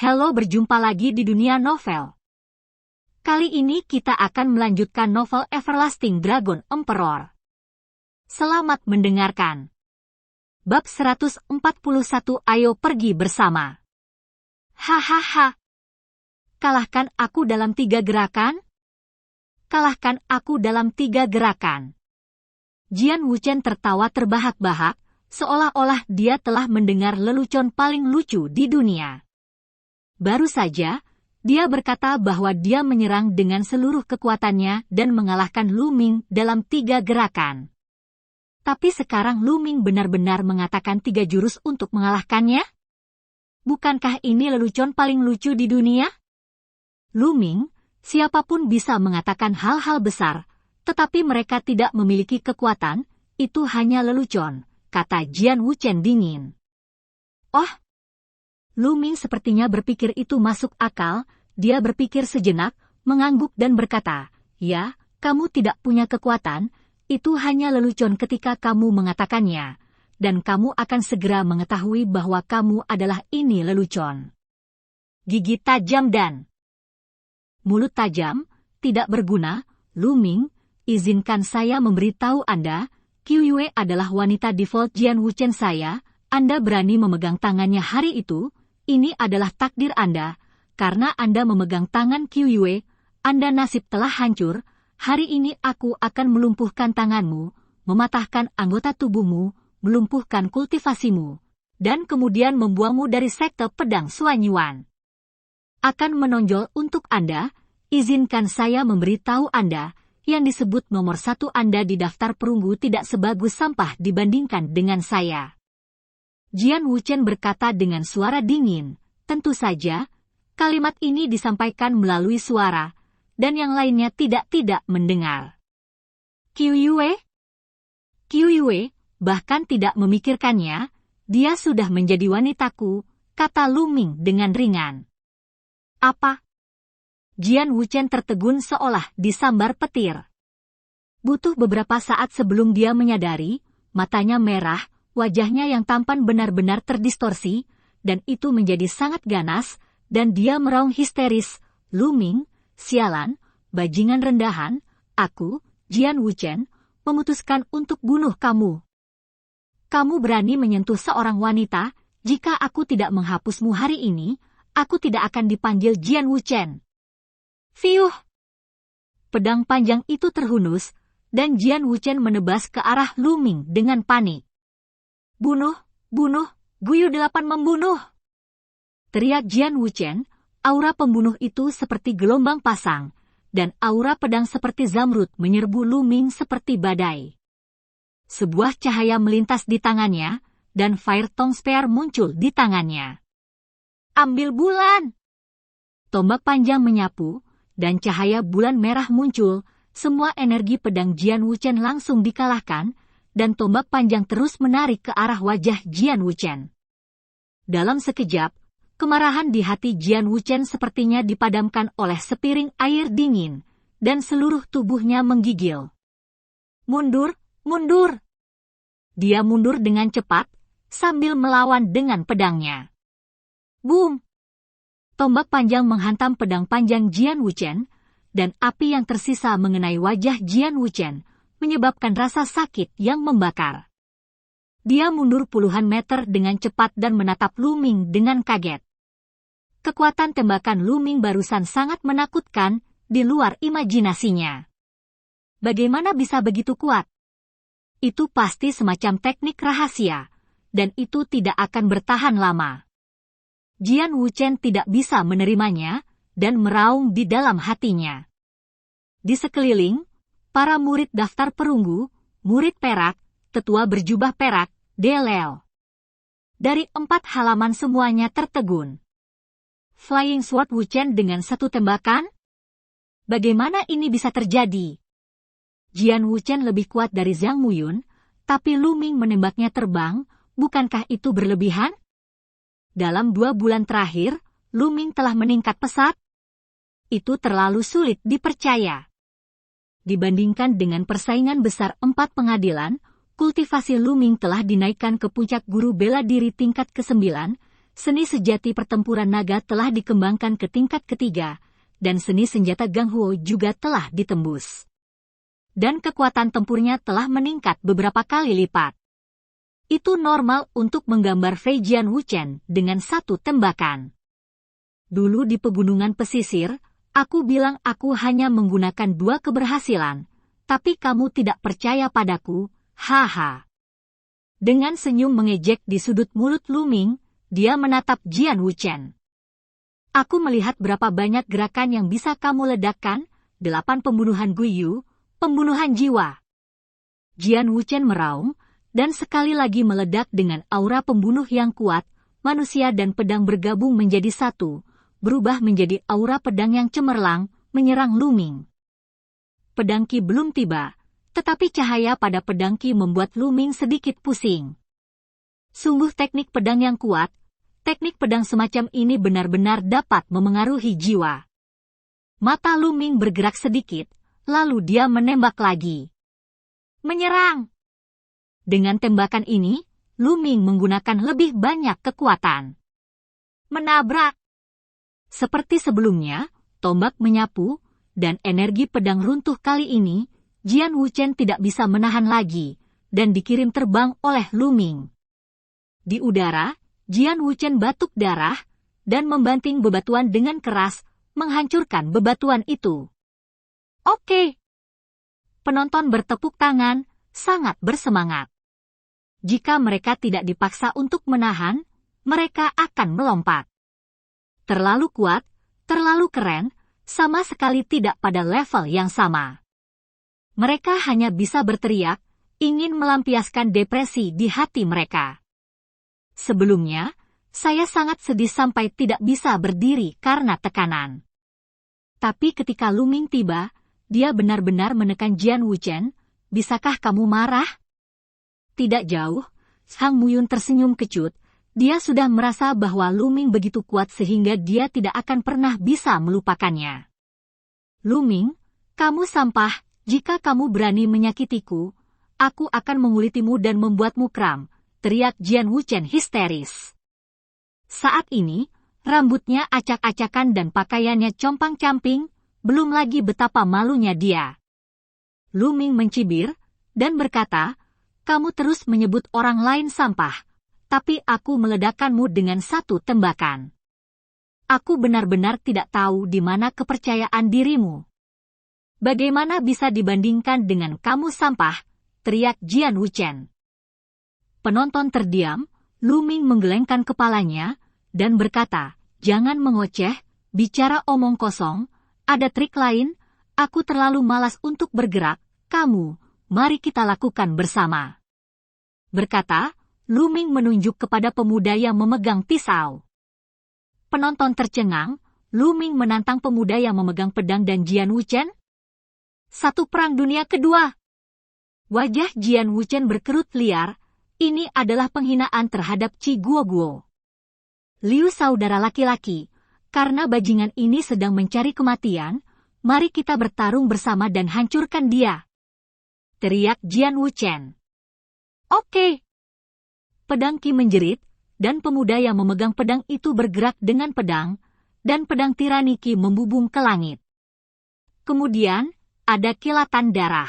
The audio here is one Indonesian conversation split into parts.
Halo, berjumpa lagi di dunia novel. Kali ini kita akan melanjutkan novel Everlasting Dragon Emperor. Selamat mendengarkan. Bab 141, ayo pergi bersama. Hahaha. Kalahkan aku dalam 3 gerakan? Kalahkan aku dalam 3 gerakan. Jian Wuchen tertawa terbahak-bahak, seolah-olah dia telah mendengar lelucon paling lucu di dunia. Baru saja, dia berkata bahwa dia menyerang dengan seluruh kekuatannya dan mengalahkan Lu Ming dalam 3 gerakan. Tapi sekarang Lu Ming benar-benar mengatakan 3 jurus untuk mengalahkannya? Bukankah ini lelucon paling lucu di dunia? Lu Ming, siapapun bisa mengatakan hal-hal besar, tetapi mereka tidak memiliki kekuatan, itu hanya lelucon, kata Jian Wuchen dingin. Oh! Lu Ming sepertinya berpikir itu masuk akal, dia berpikir sejenak, mengangguk dan berkata, ya, kamu tidak punya kekuatan, itu hanya lelucon ketika kamu mengatakannya, dan kamu akan segera mengetahui bahwa kamu adalah ini lelucon. Gigi tajam dan mulut tajam, tidak berguna. Lu Ming, izinkan saya memberitahu Anda, Qiu Yue adalah wanita default Jian Wuchen saya, Anda berani memegang tangannya hari itu, ini adalah takdir Anda, karena Anda memegang tangan Qiu Yue, Anda nasib telah hancur, hari ini aku akan melumpuhkan tanganmu, mematahkan anggota tubuhmu, melumpuhkan kultivasimu, dan kemudian membuangmu dari sekte pedang Suanyuan. Akan menonjol untuk Anda, izinkan saya memberitahu Anda, yang disebut nomor 1 Anda di daftar perunggu tidak sebagus sampah dibandingkan dengan saya. Jian Wuchen berkata dengan suara dingin, tentu saja, kalimat ini disampaikan melalui suara, dan yang lainnya tidak mendengar. Qiu Yue? Qiu Yue, bahkan tidak memikirkannya, dia sudah menjadi wanitaku, kata Lu Ming dengan ringan. Apa? Jian Wuchen tertegun seolah disambar petir. Butuh beberapa saat sebelum dia menyadari, matanya merah, wajahnya yang tampan benar-benar terdistorsi, dan itu menjadi sangat ganas, dan dia meraung histeris, Lu Ming, sialan, bajingan rendahan, aku, Jian Wuchen, memutuskan untuk bunuh kamu. Kamu berani menyentuh seorang wanita, jika aku tidak menghapusmu hari ini, aku tidak akan dipanggil Jian Wuchen. Fiuh! Pedang panjang itu terhunus, dan Jian Wuchen menebas ke arah Lu Ming dengan panik. Bunuh, bunuh, Guyu 8 membunuh! Teriak Jian Wuchen, aura pembunuh itu seperti gelombang pasang, dan aura pedang seperti zamrud menyerbu Lu Ming seperti badai. Sebuah cahaya melintas di tangannya, dan Fire Tong Spear muncul di tangannya. Ambil bulan! Tombak panjang menyapu, dan cahaya bulan merah muncul, semua energi pedang Jian Wuchen langsung dikalahkan, dan tombak panjang terus menarik ke arah wajah Jian Wuchen. Dalam sekejap, kemarahan di hati Jian Wuchen sepertinya dipadamkan oleh sepiring air dingin, dan seluruh tubuhnya menggigil. Mundur, mundur! Dia mundur dengan cepat, sambil melawan dengan pedangnya. Boom! Tombak panjang menghantam pedang panjang Jian Wuchen, dan api yang tersisa mengenai wajah Jian Wuchen, menyebabkan rasa sakit yang membakar. Dia mundur puluhan meter dengan cepat dan menatap Lu Ming dengan kaget. Kekuatan tembakan Lu Ming barusan sangat menakutkan, di luar imajinasinya. Bagaimana bisa begitu kuat? Itu pasti semacam teknik rahasia, dan itu tidak akan bertahan lama. Jian Wuchen tidak bisa menerimanya, dan meraung di dalam hatinya. Di sekeliling, para murid daftar perunggu, murid perak, tetua berjubah perak, Deleo. Dari 4 halaman semuanya tertegun. Flying Sword Wuchen dengan 1 tembakan? Bagaimana ini bisa terjadi? Jian Wuchen lebih kuat dari Zhang Muyun, tapi Lu Ming menembaknya terbang, bukankah itu berlebihan? Dalam 2 bulan terakhir, Lu Ming telah meningkat pesat? Itu terlalu sulit dipercaya. Dibandingkan dengan persaingan besar 4 pengadilan, kultivasi Lu Ming telah dinaikkan ke puncak guru bela diri tingkat ke-9, Seni sejati pertempuran naga telah dikembangkan ke tingkat ketiga, dan seni senjata Ganghuo juga telah ditembus. Dan kekuatan tempurnya telah meningkat beberapa kali lipat. Itu normal untuk menggambar Fei Jian Wuchen dengan satu tembakan. Dulu di pegunungan pesisir, aku bilang aku hanya menggunakan 2 keberhasilan, tapi kamu tidak percaya padaku, haha. Dengan senyum mengejek di sudut mulut Lu Ming, dia menatap Jian Wuchen. Aku melihat berapa banyak gerakan yang bisa kamu ledakkan, 8 pembunuhan Guiyu, pembunuhan jiwa. Jian Wuchen meraung, dan sekali lagi meledak dengan aura pembunuh yang kuat, manusia dan pedang bergabung menjadi satu, berubah menjadi aura pedang yang cemerlang, menyerang Lu Ming. Pedang Qi belum tiba, tetapi cahaya pada pedang Qi membuat Lu Ming sedikit pusing. Sungguh teknik pedang yang kuat. Teknik pedang semacam ini benar-benar dapat memengaruhi jiwa. Mata Lu Ming bergerak sedikit, lalu dia menembak lagi. Menyerang! Dengan tembakan ini, Lu Ming menggunakan lebih banyak kekuatan. Menabrak! Seperti sebelumnya, tombak menyapu, dan energi pedang runtuh kali ini, Jian Wuchen tidak bisa menahan lagi, dan dikirim terbang oleh Lu Ming. Di udara, Jian Wuchen batuk darah, dan membanting bebatuan dengan keras, menghancurkan bebatuan itu. Oke. Penonton bertepuk tangan, sangat bersemangat. Jika mereka tidak dipaksa untuk menahan, mereka akan melompat. Terlalu kuat, terlalu keren, sama sekali tidak pada level yang sama. Mereka hanya bisa berteriak, ingin melampiaskan depresi di hati mereka. Sebelumnya, saya sangat sedih sampai tidak bisa berdiri karena tekanan. Tapi ketika Lu Ming tiba, dia benar-benar menekan Jian Wuchen. Bisakah kamu marah? Tidak jauh, Sang Muyun tersenyum kecut. Dia sudah merasa bahwa Lu Ming begitu kuat sehingga dia tidak akan pernah bisa melupakannya. Lu Ming, kamu sampah. Jika kamu berani menyakitiku, aku akan mengulitimu dan membuatmu kram, teriak Jian Wuchen histeris. Saat ini, rambutnya acak-acakan dan pakaiannya compang-camping, belum lagi betapa malunya dia. Lu Ming mencibir, dan berkata, kamu terus menyebut orang lain sampah, tapi aku meledakkanmu dengan satu tembakan. Aku benar-benar tidak tahu di mana kepercayaan dirimu. Bagaimana bisa dibandingkan dengan kamu sampah, teriak Jian Wuchen. Penonton terdiam, Lu Ming menggelengkan kepalanya, dan berkata, jangan mengoceh, bicara omong kosong, ada trik lain, aku terlalu malas untuk bergerak, kamu, mari kita lakukan bersama. Berkata, Lu Ming menunjuk kepada pemuda yang memegang pisau. Penonton tercengang, Lu Ming menantang pemuda yang memegang pedang dan Jian Wuchen. Satu perang dunia kedua. Wajah Jian Wuchen berkerut liar. Ini adalah penghinaan terhadap Qi Guoguo. Liu saudara laki-laki, karena bajingan ini sedang mencari kematian, mari kita bertarung bersama dan hancurkan dia. Teriak Jian Wuchen. Oke. Pedang Qi menjerit, dan pemuda yang memegang pedang itu bergerak dengan pedang, dan pedang tirani Qi membubung ke langit. Kemudian, ada kilatan darah.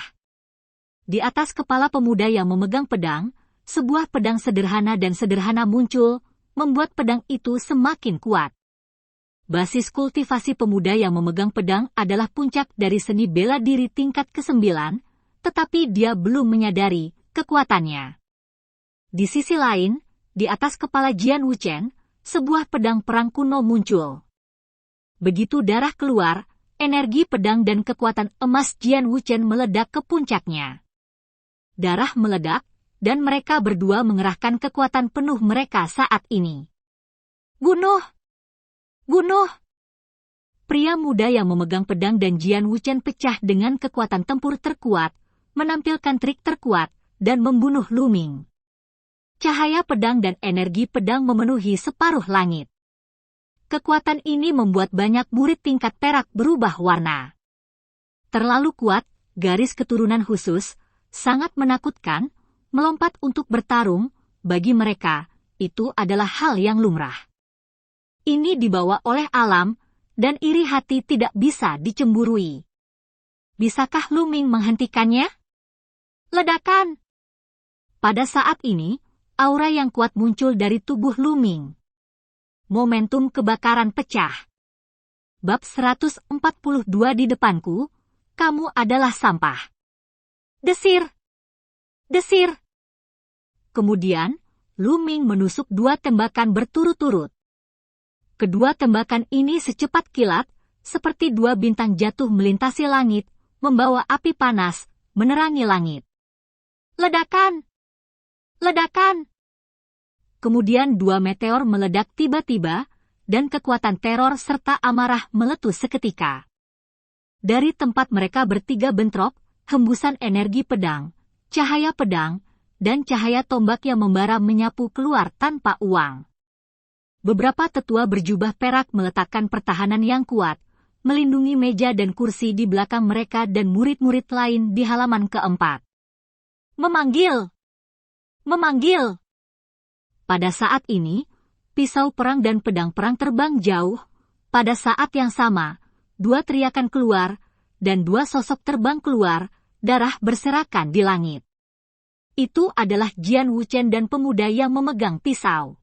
Di atas kepala pemuda yang memegang pedang, sebuah pedang sederhana dan sederhana muncul, membuat pedang itu semakin kuat. Basis kultivasi pemuda yang memegang pedang adalah puncak dari seni bela diri tingkat ke-9, tetapi dia belum menyadari kekuatannya. Di sisi lain, di atas kepala Jian Wuchen, sebuah pedang perang kuno muncul. Begitu darah keluar, energi pedang dan kekuatan emas Jian Wuchen meledak ke puncaknya. Darah meledak, dan mereka berdua mengerahkan kekuatan penuh mereka saat ini. Bunuh! Bunuh! Pria muda yang memegang pedang dan Jian Wuchen pecah dengan kekuatan tempur terkuat, menampilkan trik terkuat, dan membunuh Lu Ming. Cahaya pedang dan energi pedang memenuhi separuh langit. Kekuatan ini membuat banyak murid tingkat perak berubah warna. Terlalu kuat, garis keturunan khusus, sangat menakutkan, melompat untuk bertarung, bagi mereka, itu adalah hal yang lumrah. Ini dibawa oleh alam, dan iri hati tidak bisa dicemburui. Bisakah Lu Ming menghentikannya? Ledakan! Pada saat ini, aura yang kuat muncul dari tubuh Lu Ming. Momentum kebakaran pecah. Bab 142 di depanku, kamu adalah sampah. Desir! Desir! Kemudian, Lu Ming menusuk 2 tembakan berturut-turut. Kedua tembakan ini secepat kilat, seperti 2 bintang jatuh melintasi langit, membawa api panas, menerangi langit. Ledakan! Ledakan! Kemudian 2 meteor meledak tiba-tiba, dan kekuatan teror serta amarah meletus seketika. Dari tempat mereka bertiga bentrok, hembusan energi pedang, cahaya pedang, dan cahaya tombak yang membara menyapu keluar tanpa uang. Beberapa tetua berjubah perak meletakkan pertahanan yang kuat, melindungi meja dan kursi di belakang mereka dan murid-murid lain di halaman keempat. Memanggil! Memanggil! Pada saat ini, pisau perang dan pedang perang terbang jauh. Pada saat yang sama, 2 teriakan keluar, dan 2 sosok terbang keluar, darah berserakan di langit. Itu adalah Jian Wuchen dan pemuda yang memegang pisau.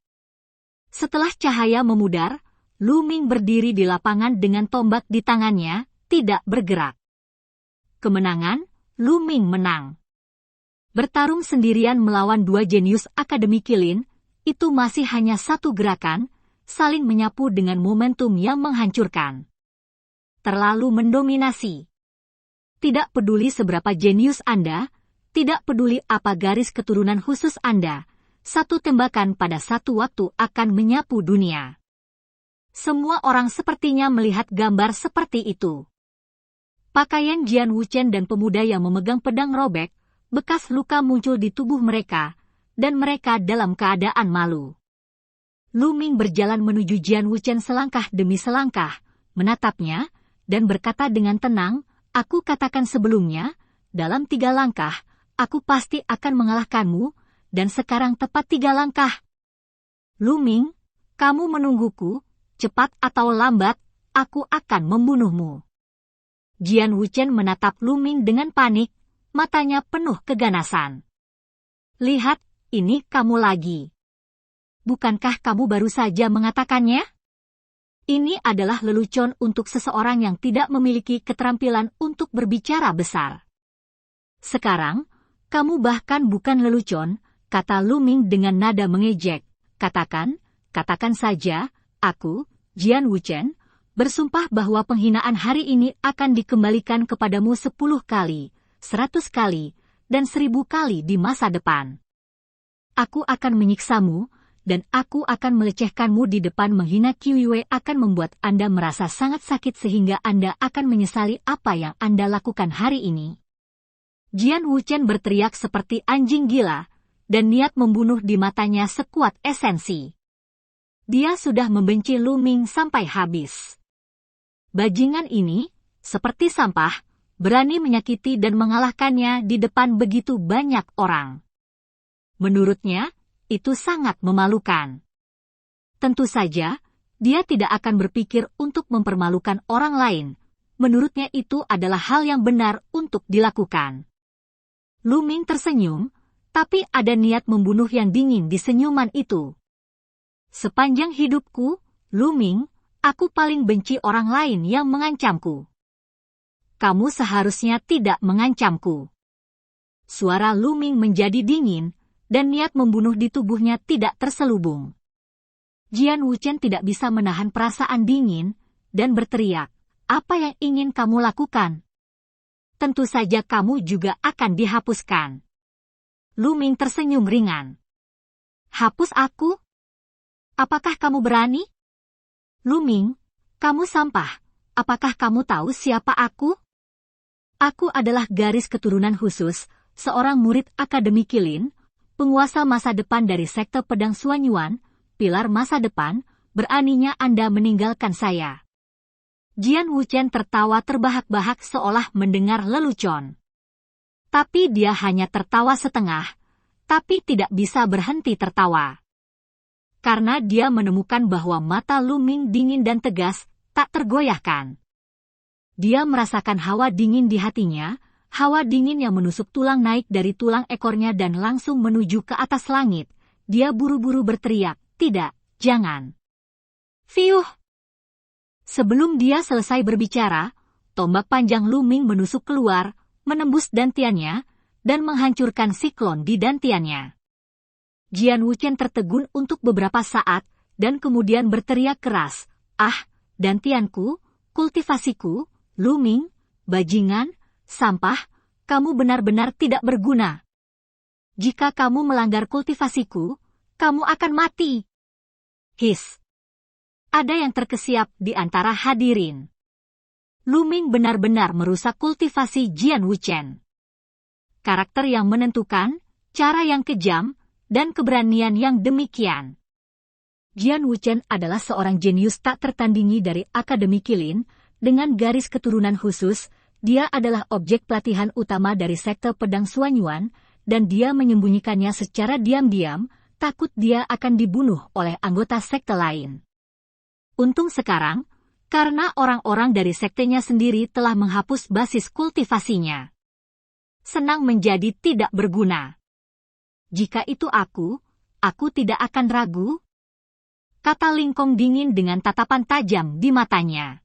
Setelah cahaya memudar, Lu Ming berdiri di lapangan dengan tombak di tangannya, tidak bergerak. Kemenangan, Lu Ming menang. Bertarung sendirian melawan 2 jenius Akademi Qilin, itu masih hanya satu gerakan, saling menyapu dengan momentum yang menghancurkan. Terlalu mendominasi. Tidak peduli seberapa jenius Anda, tidak peduli apa garis keturunan khusus Anda, satu tembakan pada satu waktu akan menyapu dunia. Semua orang sepertinya melihat gambar seperti itu. Pakaian Jian Wuchen dan pemuda yang memegang pedang robek, bekas luka muncul di tubuh mereka, dan mereka dalam keadaan malu. Lu Ming berjalan menuju Jian Wuchen selangkah demi selangkah, menatapnya, dan berkata dengan tenang, aku katakan sebelumnya, dalam 3 langkah, aku pasti akan mengalahkanmu, dan sekarang tepat 3 langkah. Lu Ming, kamu menungguku, cepat atau lambat, aku akan membunuhmu. Jian Wuchen menatap Lu Ming dengan panik, matanya penuh keganasan. Lihat, ini kamu lagi. Bukankah kamu baru saja mengatakannya? Ini adalah lelucon untuk seseorang yang tidak memiliki keterampilan untuk berbicara besar. Sekarang, kamu bahkan bukan lelucon, kata Lu Ming dengan nada mengejek. Katakan saja, aku, Jian Wuchen, bersumpah bahwa penghinaan hari ini akan dikembalikan kepadamu 10 kali, 100 kali, dan 1000 kali di masa depan. Aku akan menyiksamu, dan aku akan melecehkanmu di depan. Menghina Qiuwei akan membuat Anda merasa sangat sakit sehingga Anda akan menyesali apa yang Anda lakukan hari ini. Jian Wuchen berteriak seperti anjing gila, dan niat membunuh di matanya sekuat esensi. Dia sudah membenci Lu Ming sampai habis. Bajingan ini, seperti sampah, berani menyakiti dan mengalahkannya di depan begitu banyak orang. Menurutnya, itu sangat memalukan. Tentu saja, dia tidak akan berpikir untuk mempermalukan orang lain. Menurutnya itu adalah hal yang benar untuk dilakukan. Lu Ming tersenyum, tapi ada niat membunuh yang dingin di senyuman itu. Sepanjang hidupku, Lu Ming, aku paling benci orang lain yang mengancamku. Kamu seharusnya tidak mengancamku. Suara Lu Ming menjadi dingin, dan niat membunuh di tubuhnya tidak terselubung. Jian Wuchen tidak bisa menahan perasaan dingin, dan berteriak, apa yang ingin kamu lakukan? Tentu saja kamu juga akan dihapuskan. Lu Ming tersenyum ringan. Hapus aku? Apakah kamu berani? Lu Ming, kamu sampah. Apakah kamu tahu siapa aku? Aku adalah garis keturunan khusus, seorang murid Akademi Qilin, penguasa masa depan dari sekte pedang Suanyuan, pilar masa depan, beraninya Anda meninggalkan saya. Jian Wuchen tertawa terbahak-bahak seolah mendengar lelucon. Tapi dia hanya tertawa setengah, tapi tidak bisa berhenti tertawa. karena dia menemukan bahwa mata Lu Ming dingin dan tegas, tak tergoyahkan. Dia merasakan hawa dingin di hatinya, hawa dingin yang menusuk tulang naik dari tulang ekornya dan langsung menuju ke atas langit. Dia buru-buru berteriak, "Tidak, jangan." Fiuh! Sebelum dia selesai berbicara, tombak panjang Lu Ming menusuk keluar, menembus dantiannya, dan menghancurkan siklon di dantiannya. Jian Wuchen tertegun untuk beberapa saat, dan kemudian berteriak keras, "Ah, dantianku, kultivasiku, Lu Ming, bajingan, sampah, kamu benar-benar tidak berguna. Jika kamu melanggar kultivasiku, kamu akan mati." His! Ada yang terkesiap di antara hadirin. Lu Ming benar-benar merusak kultivasi Jian Wuchen. Karakter yang menentukan, cara yang kejam, dan keberanian yang demikian. Jian Wuchen adalah seorang jenius tak tertandingi dari Akademi Qilin, dengan garis keturunan khusus. Dia adalah objek pelatihan utama dari sekte pedang Suanyuan, dan dia menyembunyikannya secara diam-diam, takut dia akan dibunuh oleh anggota sekte lain. Untung sekarang, karena orang-orang dari sektenya sendiri telah menghapus basis kultivasinya. Senang menjadi tidak berguna. Jika itu aku tidak akan ragu, kata Ling Kong dingin dengan tatapan tajam di matanya.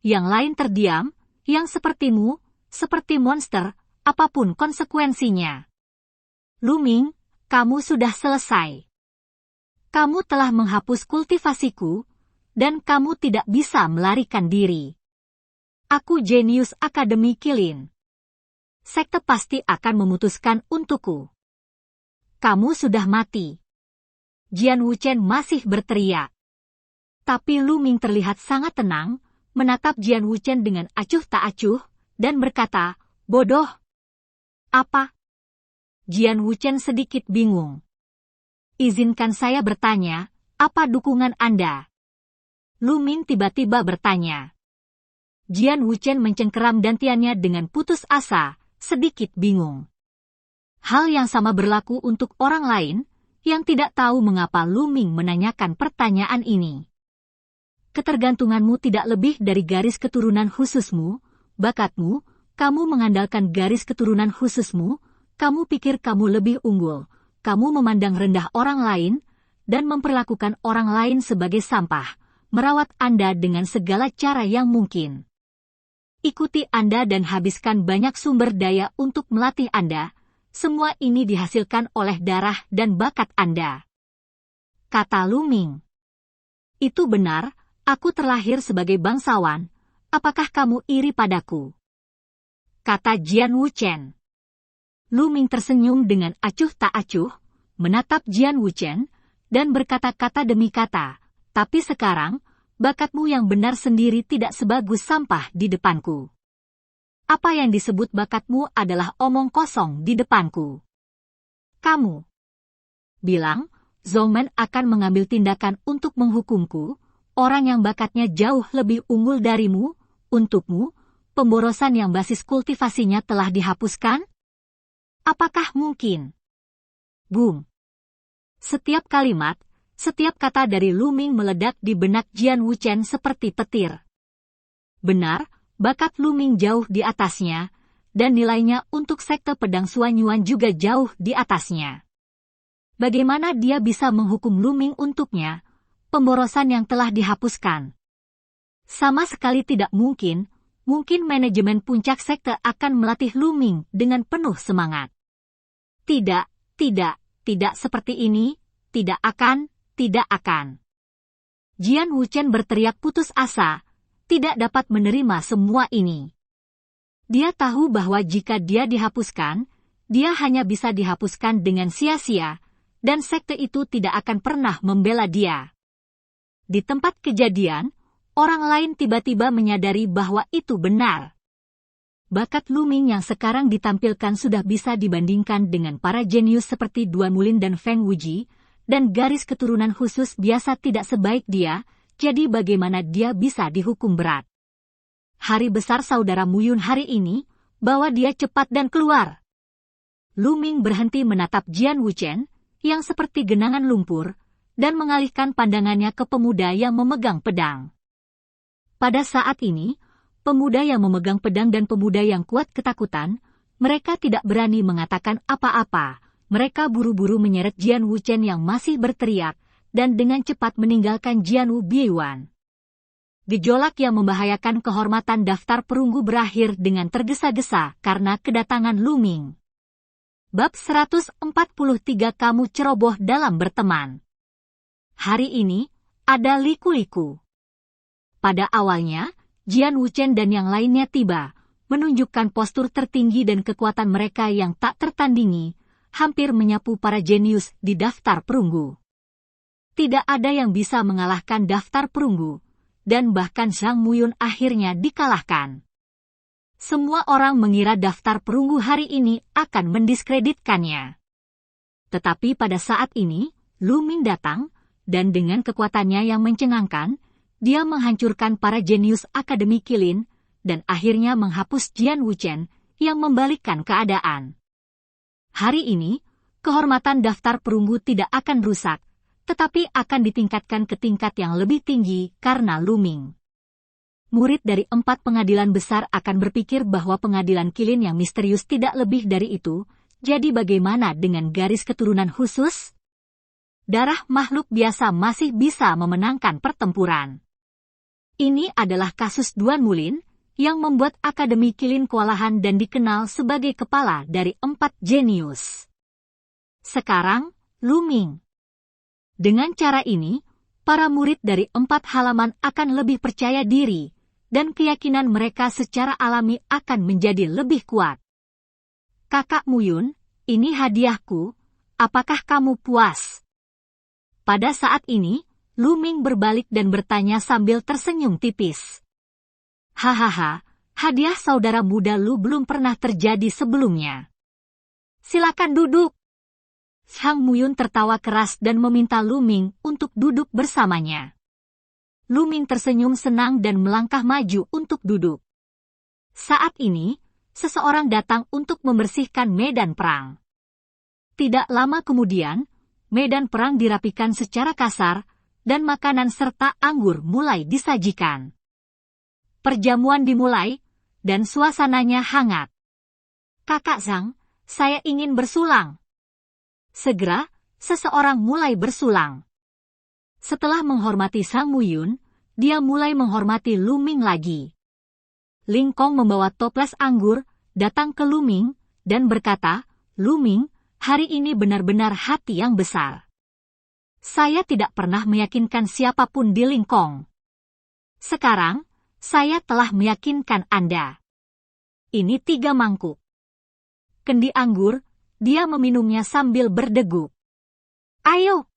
Yang lain terdiam, yang sepertimu, seperti monster, apapun konsekuensinya. Lu Ming, kamu sudah selesai. Kamu telah menghapus kultivasiku, dan kamu tidak bisa melarikan diri. Aku jenius Akademi Qilin. Sekte pasti akan memutuskan untukku. Kamu sudah mati. Jian Wuchen masih berteriak. Tapi Lu Ming terlihat sangat tenang, menatap Jian Wuchen dengan acuh tak acuh, dan berkata, "Bodoh." "Apa?" Jian Wuchen sedikit bingung. "Izinkan saya bertanya, apa dukungan Anda?" Lu Ming tiba-tiba bertanya. Jian Wuchen mencengkeram dantiannya dengan putus asa, sedikit bingung. Hal yang sama berlaku untuk orang lain, yang tidak tahu mengapa Lu Ming menanyakan pertanyaan ini. Ketergantunganmu tidak lebih dari garis keturunan khususmu, bakatmu, kamu mengandalkan garis keturunan khususmu, kamu pikir kamu lebih unggul, kamu memandang rendah orang lain, dan memperlakukan orang lain sebagai sampah, merawat Anda dengan segala cara yang mungkin. Ikuti Anda dan habiskan banyak sumber daya untuk melatih Anda. Semua ini dihasilkan oleh darah dan bakat Anda. Kata Lu Ming. Itu benar, aku terlahir sebagai bangsawan. Apakah kamu iri padaku? Kata Jian Wuchen. Lu Ming tersenyum dengan acuh tak acuh, menatap Jian Wuchen, dan berkata-kata demi kata, "Tapi sekarang, bakatmu yang benar sendiri tidak sebagus sampah di depanku. Apa yang disebut bakatmu adalah omong kosong di depanku. Kamu bilang, Zhongmen akan mengambil tindakan untuk menghukumku, orang yang bakatnya jauh lebih unggul darimu, untukmu, pemborosan yang basis kultivasinya telah dihapuskan? Apakah mungkin?" Boom! Setiap kalimat, setiap kata dari Lu Ming meledak di benak Jian Wuchen seperti petir. Benar, bakat Lu Ming jauh di atasnya, dan nilainya untuk sekte pedang Suanyuan juga jauh di atasnya. Bagaimana dia bisa menghukum Lu Ming untuknya, pemborosan yang telah dihapuskan? Sama sekali tidak mungkin, mungkin manajemen puncak sekte akan melatih Lu Ming dengan penuh semangat. Tidak seperti ini, tidak akan. Jian Wuchen berteriak putus asa, tidak dapat menerima semua ini. Dia tahu bahwa jika dia dihapuskan, dia hanya bisa dihapuskan dengan sia-sia, dan sekte itu tidak akan pernah membela dia. Di tempat kejadian, orang lain tiba-tiba menyadari bahwa itu benar. Bakat Lu Ming yang sekarang ditampilkan sudah bisa dibandingkan dengan para jenius seperti Duan Mulin dan Feng Wuji, dan garis keturunan khusus biasa tidak sebaik dia, jadi bagaimana dia bisa dihukum berat? Hari besar saudara Muyun hari ini, bawa dia cepat dan keluar. Lu Ming berhenti menatap Jian Wuchen, yang seperti genangan lumpur, dan mengalihkan pandangannya ke pemuda yang memegang pedang. Pada saat ini, pemuda yang memegang pedang dan pemuda yang kuat ketakutan, mereka tidak berani mengatakan apa-apa. Mereka buru-buru menyeret Jian Wuchen yang masih berteriak, dan dengan cepat meninggalkan Jianwu Biuan. Gejolak yang membahayakan kehormatan daftar perunggu berakhir dengan tergesa-gesa karena kedatangan Lu Ming. Bab 143 Kamu ceroboh dalam berteman. Hari ini, ada liku-liku. Pada awalnya, Jian Wuchen dan yang lainnya tiba, menunjukkan postur tertinggi dan kekuatan mereka yang tak tertandingi, hampir menyapu para jenius di daftar perunggu. Tidak ada yang bisa mengalahkan daftar perunggu, dan bahkan Zhang Muyun akhirnya dikalahkan. Semua orang mengira daftar perunggu hari ini akan mendiskreditkannya. Tetapi pada saat ini, Lu Ming datang, dan dengan kekuatannya yang mencengangkan, dia menghancurkan para jenius Akademi Qilin, dan akhirnya menghapus Jian Wuchen yang membalikkan keadaan. Hari ini, kehormatan daftar perunggu tidak akan rusak, tetapi akan ditingkatkan ke tingkat yang lebih tinggi karena Lu Ming. Murid dari 4 pengadilan besar akan berpikir bahwa pengadilan Qilin yang misterius tidak lebih dari itu, jadi bagaimana dengan garis keturunan khusus? Darah makhluk biasa masih bisa memenangkan pertempuran. Ini adalah kasus Duan Mulin, yang membuat Akademi Qilin kewalahan dan dikenal sebagai kepala dari 4 jenius. Sekarang, Lu Ming. Dengan cara ini, para murid dari 4 halaman akan lebih percaya diri, dan keyakinan mereka secara alami akan menjadi lebih kuat. Kakak Muyun, ini hadiahku, apakah kamu puas? Pada saat ini, Lu Ming berbalik dan bertanya sambil tersenyum tipis. Hahaha, hadiah saudara muda Lu belum pernah terjadi sebelumnya. Silakan duduk. Zhang Muyun tertawa keras dan meminta Lu Ming untuk duduk bersamanya. Lu Ming tersenyum senang dan melangkah maju untuk duduk. Saat ini, seseorang datang untuk membersihkan medan perang. Tidak lama kemudian, medan perang dirapikan secara kasar, dan makanan serta anggur mulai disajikan. Perjamuan dimulai, dan suasananya hangat. Kakak Zhang, saya ingin bersulang. Segera, seseorang mulai bersulang. Setelah menghormati Zhang Muyun, dia mulai menghormati Lu Ming lagi. Ling Kong membawa toples anggur, datang ke Lu Ming, dan berkata, Lu Ming, hari ini benar-benar hati yang besar. Saya tidak pernah meyakinkan siapapun di Ling Kong. Sekarang, saya telah meyakinkan Anda. Ini 3 mangkuk. Kendi anggur, dia meminumnya sambil berdeguk. Ayo!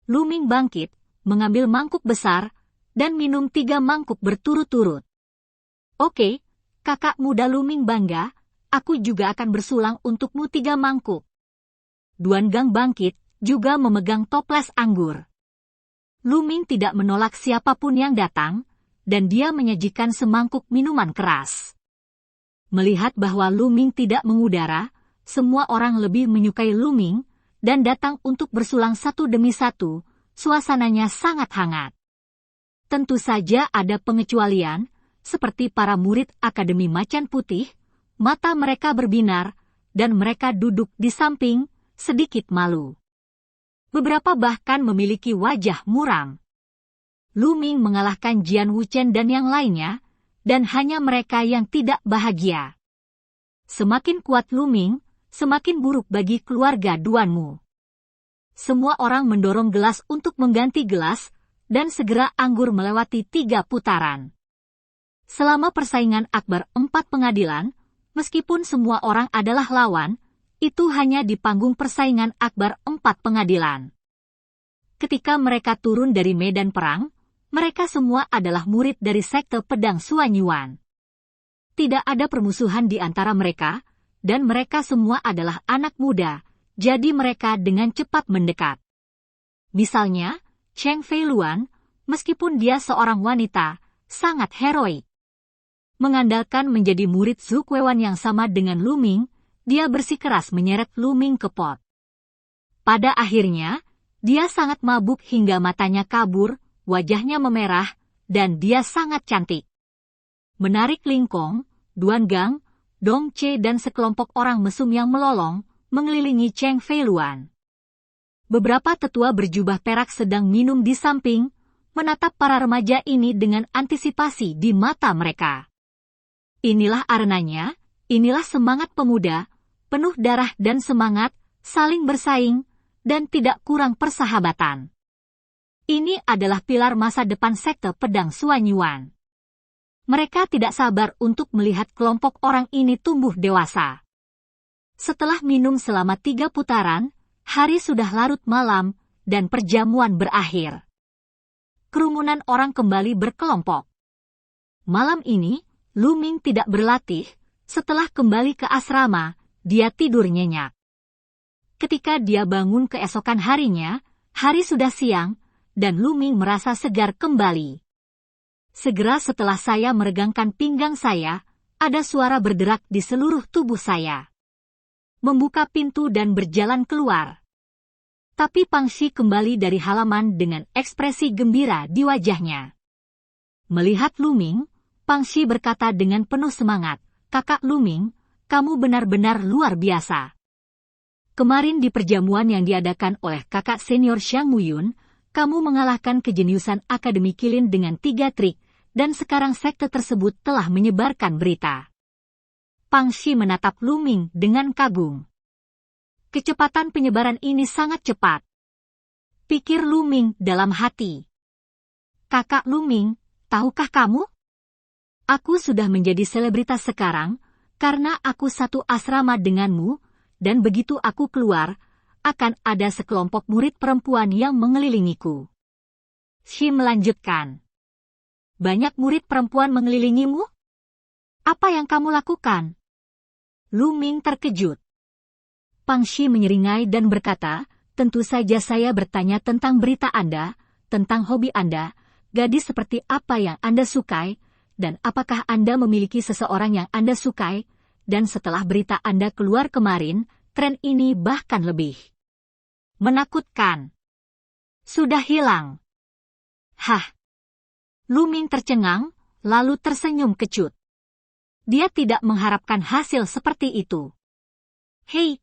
Lu Ming bangkit, mengambil mangkuk besar, dan minum 3 mangkuk berturut-turut. Oke, kakak muda Lu Ming bangga, aku juga akan bersulang untukmu 3 mangkuk. Duan Gang bangkit, juga memegang toples anggur. Lu Ming tidak menolak siapapun yang datang, dan dia menyajikan semangkuk minuman keras. Melihat bahwa Lu Ming tidak mengudara, semua orang lebih menyukai Lu Ming, dan datang untuk bersulang satu demi satu, suasananya sangat hangat. Tentu saja ada pengecualian, seperti para murid Akademi Macan Putih, mata mereka berbinar, dan mereka duduk di samping, sedikit malu. Beberapa bahkan memiliki wajah muram. Lu Ming mengalahkan Jian Wuchen dan yang lainnya, dan hanya mereka yang tidak bahagia. Semakin kuat Lu Ming, semakin buruk bagi keluarga Duanmu. Semua orang mendorong gelas untuk mengganti gelas, dan segera anggur melewati 3 putaran. Selama persaingan akbar 4 pengadilan, meskipun semua orang adalah lawan, itu hanya di panggung persaingan akbar 4 pengadilan. Ketika mereka turun dari medan perang, mereka semua adalah murid dari sekte pedang Suanyuan. Tidak ada permusuhan di antara mereka, dan mereka semua adalah anak muda, jadi mereka dengan cepat mendekat. Misalnya, Cheng Feiluan, meskipun dia seorang wanita, sangat heroik. Mengandalkan menjadi murid Zhu Kuewan yang sama dengan Lu Ming, dia bersikeras menyeret Lu Ming ke pot. Pada akhirnya, Dia sangat mabuk hingga matanya kabur, wajahnya memerah, dan dia sangat cantik. Menarik Lingkong, Duangang, Dong Che dan sekelompok orang mesum yang melolong, mengelilingi Cheng Feiluan. Beberapa tetua berjubah perak sedang minum di samping, menatap para remaja ini dengan antisipasi di mata mereka. Inilah arenanya, inilah semangat pemuda, penuh darah dan semangat, saling bersaing, dan tidak kurang persahabatan. Ini adalah pilar masa depan sekte pedang Suanyuan. Mereka tidak sabar untuk melihat kelompok orang ini tumbuh dewasa. Setelah minum selama 3 putaran, hari sudah larut malam, dan perjamuan berakhir. Kerumunan orang kembali berkelompok. Malam ini, Lu Ming tidak berlatih. Setelah kembali ke asrama, dia tidur nyenyak. Ketika dia bangun keesokan harinya, hari sudah siang, dan Lu Ming merasa segar kembali. Segera setelah saya meregangkan pinggang saya, ada suara berderak di seluruh tubuh saya. Membuka pintu dan berjalan keluar. Tapi Pang Xi kembali dari halaman dengan ekspresi gembira di wajahnya. Melihat Lu Ming, Pang Xi berkata dengan penuh semangat, "Kakak Lu Ming, kamu benar-benar luar biasa. Kemarin di perjamuan yang diadakan oleh kakak senior Xiang Muyun, kamu mengalahkan kejeniusan Akademi Kilin dengan 3 trik, dan sekarang sekte tersebut telah menyebarkan berita." Pang Xi menatap Lu Ming dengan kagum. Kecepatan penyebaran ini sangat cepat. Pikir Lu Ming dalam hati. "Kakak Lu Ming, tahukah kamu? Aku sudah menjadi selebritas sekarang, karena aku satu asrama denganmu, dan begitu aku keluar, akan ada sekelompok murid perempuan yang mengelilingiku." Xi melanjutkan. "Banyak murid perempuan mengelilingimu? Apa yang kamu lakukan?" Lu Ming terkejut. Pang Xi menyeringai dan berkata, "Tentu saja saya bertanya tentang berita Anda, tentang hobi Anda, gadis seperti apa yang Anda sukai, dan apakah Anda memiliki seseorang yang Anda sukai, dan setelah berita Anda keluar kemarin, tren ini bahkan lebih menakutkan. Sudah hilang." Hah? Lu Ming tercengang, lalu tersenyum kecut. Dia tidak mengharapkan hasil seperti itu. "Hei,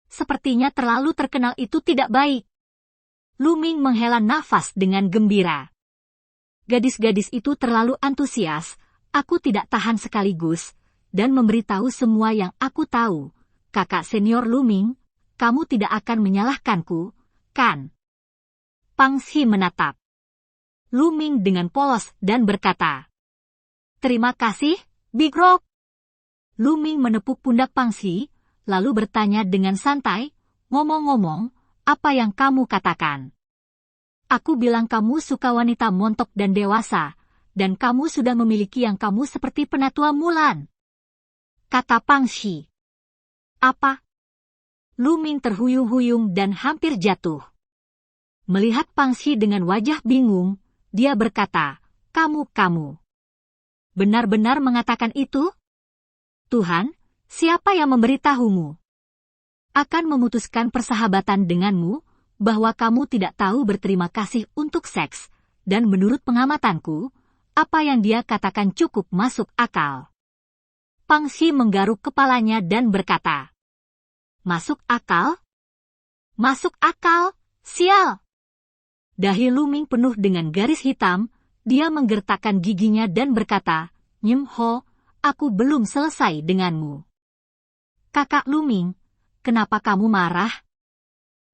sepertinya terlalu terkenal itu tidak baik." Lu Ming menghela nafas dengan gembira. "Gadis-gadis itu terlalu antusias, aku tidak tahan sekaligus, dan memberitahu semua yang aku tahu. Kakak senior Lu Ming, kamu tidak akan menyalahkanku, kan?" Pang Xi menatap Lu Ming dengan polos dan berkata, "Terima kasih, Big Rock." Lu Ming menepuk pundak Pang Xi, lalu bertanya dengan santai, "Ngomong-ngomong, apa yang kamu katakan? Aku bilang kamu suka wanita montok dan dewasa, dan kamu sudah memiliki yang kamu seperti Penatua Mulan," kata Pang Xi. "Apa?" Lu Ming terhuyung-huyung dan hampir jatuh. Melihat Pang Xi dengan wajah bingung, dia berkata, Kamu benar-benar mengatakan itu? Tuhan, siapa yang memberitahumu? Akan memutuskan persahabatan denganmu, bahwa kamu tidak tahu berterima kasih untuk seks, dan menurut pengamatanku, apa yang dia katakan cukup masuk akal." Pang Xi menggaruk kepalanya dan berkata, "Masuk akal? Masuk akal, sial!" Dahi Lu Ming penuh dengan garis hitam, dia menggertakkan giginya dan berkata, "Nyem Ho, aku belum selesai denganmu." "Kakak Lu Ming, kenapa kamu marah?"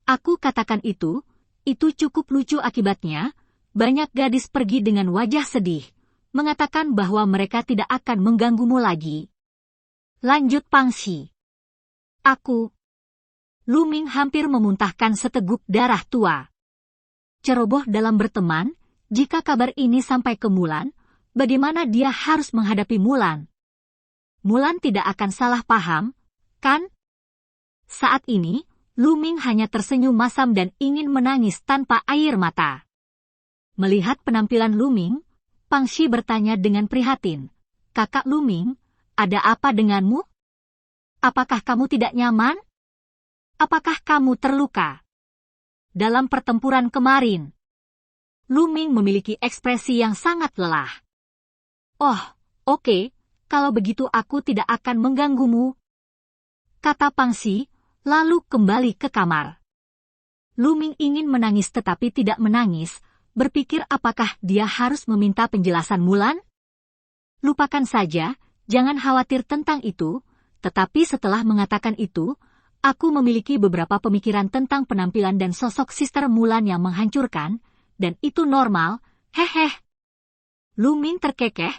"Aku katakan itu cukup lucu akibatnya." Banyak gadis pergi dengan wajah sedih, mengatakan bahwa mereka tidak akan mengganggumu lagi. Lanjut Pang Xi. Lu Ming hampir memuntahkan seteguk darah tua. Ceroboh dalam berteman, jika kabar ini sampai ke Mulan, bagaimana dia harus menghadapi Mulan? Mulan tidak akan salah paham, kan? Saat ini, Lu Ming hanya tersenyum masam dan ingin menangis tanpa air mata. Melihat penampilan Lu Ming, Pang Xi bertanya dengan prihatin, "Kakak Lu Ming, ada apa denganmu? Apakah kamu tidak nyaman? Apakah kamu terluka?" dalam pertempuran kemarin. Lu Ming memiliki ekspresi yang sangat lelah. Oh, oke, kalau begitu aku tidak akan mengganggumu, kata Pang Xi, lalu kembali ke kamar. Lu Ming ingin menangis tetapi tidak menangis, berpikir apakah dia harus meminta penjelasan Mulan? Lupakan saja, jangan khawatir tentang itu, tetapi setelah mengatakan itu, aku memiliki beberapa pemikiran tentang penampilan dan sosok Sister Mulan yang menghancurkan, dan itu normal, heheh. Lu Ming terkekeh,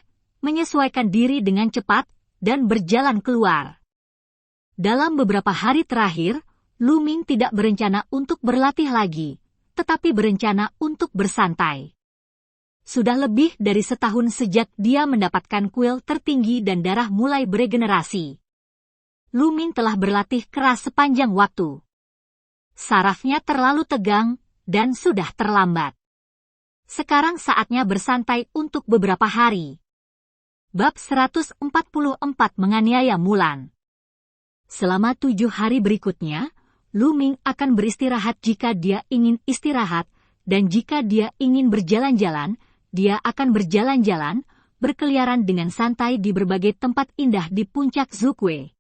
menyesuaikan diri dengan cepat, dan berjalan keluar. Dalam beberapa hari terakhir, Lu Ming tidak berencana untuk berlatih lagi, tetapi berencana untuk bersantai. Sudah lebih dari setahun sejak dia mendapatkan kuil tertinggi dan darah mulai beregenerasi. Lu Ming telah berlatih keras sepanjang waktu. Sarafnya terlalu tegang, dan sudah terlambat. Sekarang saatnya bersantai untuk beberapa hari. Bab 144 menganiaya Mulan. Selama 7 hari berikutnya, Lu Ming akan beristirahat jika dia ingin istirahat, dan jika dia ingin berjalan-jalan, dia akan berjalan-jalan, berkeliaran dengan santai di berbagai tempat indah di puncak Zukwe.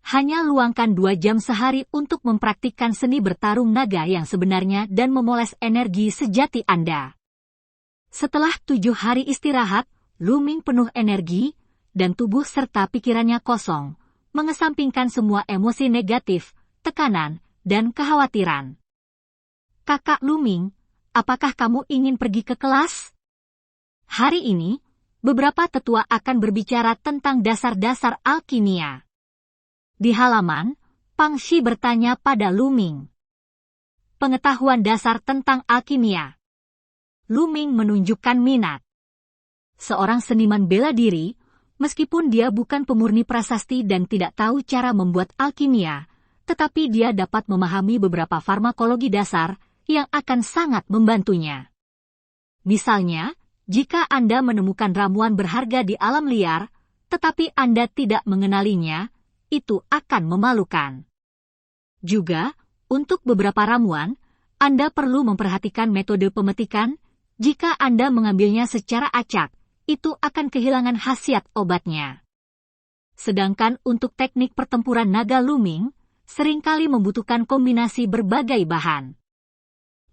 Hanya luangkan 2 jam sehari untuk mempraktikkan seni bertarung naga yang sebenarnya dan memoles energi sejati Anda. Setelah 7 hari istirahat, Lu Ming penuh energi, dan tubuh serta pikirannya kosong, mengesampingkan semua emosi negatif, tekanan, dan kekhawatiran. Kakak Lu Ming, apakah kamu ingin pergi ke kelas? Hari ini, beberapa tetua akan berbicara tentang dasar-dasar alkimia. Di halaman, Pang Xi bertanya pada Lu Ming. Pengetahuan dasar tentang alkimia. Lu Ming menunjukkan minat. Seorang seniman bela diri, meskipun dia bukan pemurni prasasti dan tidak tahu cara membuat alkimia, tetapi dia dapat memahami beberapa farmakologi dasar yang akan sangat membantunya. Misalnya, jika Anda menemukan ramuan berharga di alam liar, tetapi Anda tidak mengenalinya, itu akan memalukan. Juga, untuk beberapa ramuan, Anda perlu memperhatikan metode pemetikan. Jika Anda mengambilnya secara acak, itu akan kehilangan khasiat obatnya. Sedangkan untuk teknik pertempuran naga Lu Ming, seringkali membutuhkan kombinasi berbagai bahan.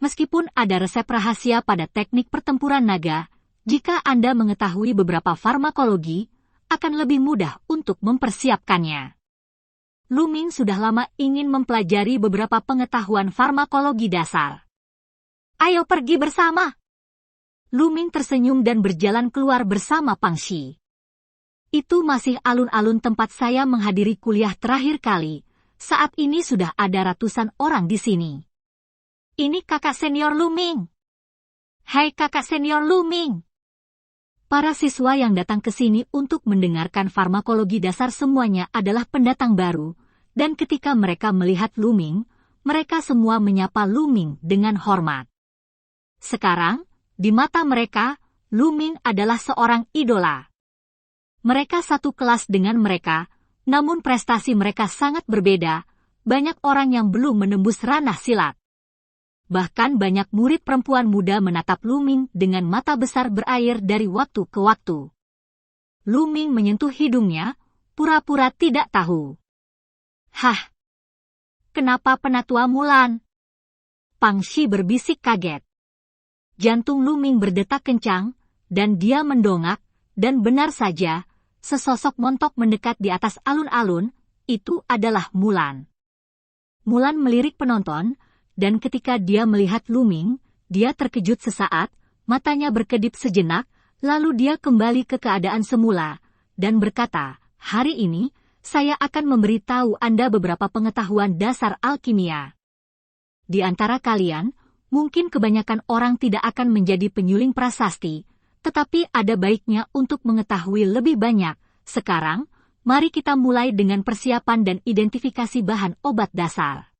Meskipun ada resep rahasia pada teknik pertempuran naga, jika Anda mengetahui beberapa farmakologi, akan lebih mudah untuk mempersiapkannya. Lu Ming sudah lama ingin mempelajari beberapa pengetahuan farmakologi dasar. Ayo pergi bersama. Lu Ming tersenyum dan berjalan keluar bersama Pang Xi. Itu masih alun-alun tempat saya menghadiri kuliah terakhir kali. Saat ini sudah ada ratusan orang di sini. Ini kakak senior Lu Ming. Hai kakak senior Lu Ming. Para siswa yang datang ke sini untuk mendengarkan farmakologi dasar semuanya adalah pendatang baru, dan ketika mereka melihat Lu Ming, mereka semua menyapa Lu Ming dengan hormat. Sekarang, di mata mereka, Lu Ming adalah seorang idola. Mereka satu kelas dengan mereka, namun prestasi mereka sangat berbeda, banyak orang yang belum menembus ranah silat. Bahkan banyak murid perempuan muda menatap Lu Ming dengan mata besar berair dari waktu ke waktu. Lu Ming menyentuh hidungnya, pura-pura tidak tahu. Hah? Kenapa penatua Mulan? Pang Xi berbisik kaget. Jantung Lu Ming berdetak kencang, dan dia mendongak, dan benar saja, sesosok montok mendekat di atas alun-alun, itu adalah Mulan. Mulan melirik penonton, dan ketika dia melihat Lu Ming, dia terkejut sesaat, matanya berkedip sejenak, lalu dia kembali ke keadaan semula, dan berkata, hari ini, saya akan memberitahu Anda beberapa pengetahuan dasar alkimia. Di antara kalian, mungkin kebanyakan orang tidak akan menjadi penyuling prasasti, tetapi ada baiknya untuk mengetahui lebih banyak. Sekarang, mari kita mulai dengan persiapan dan identifikasi bahan obat dasar.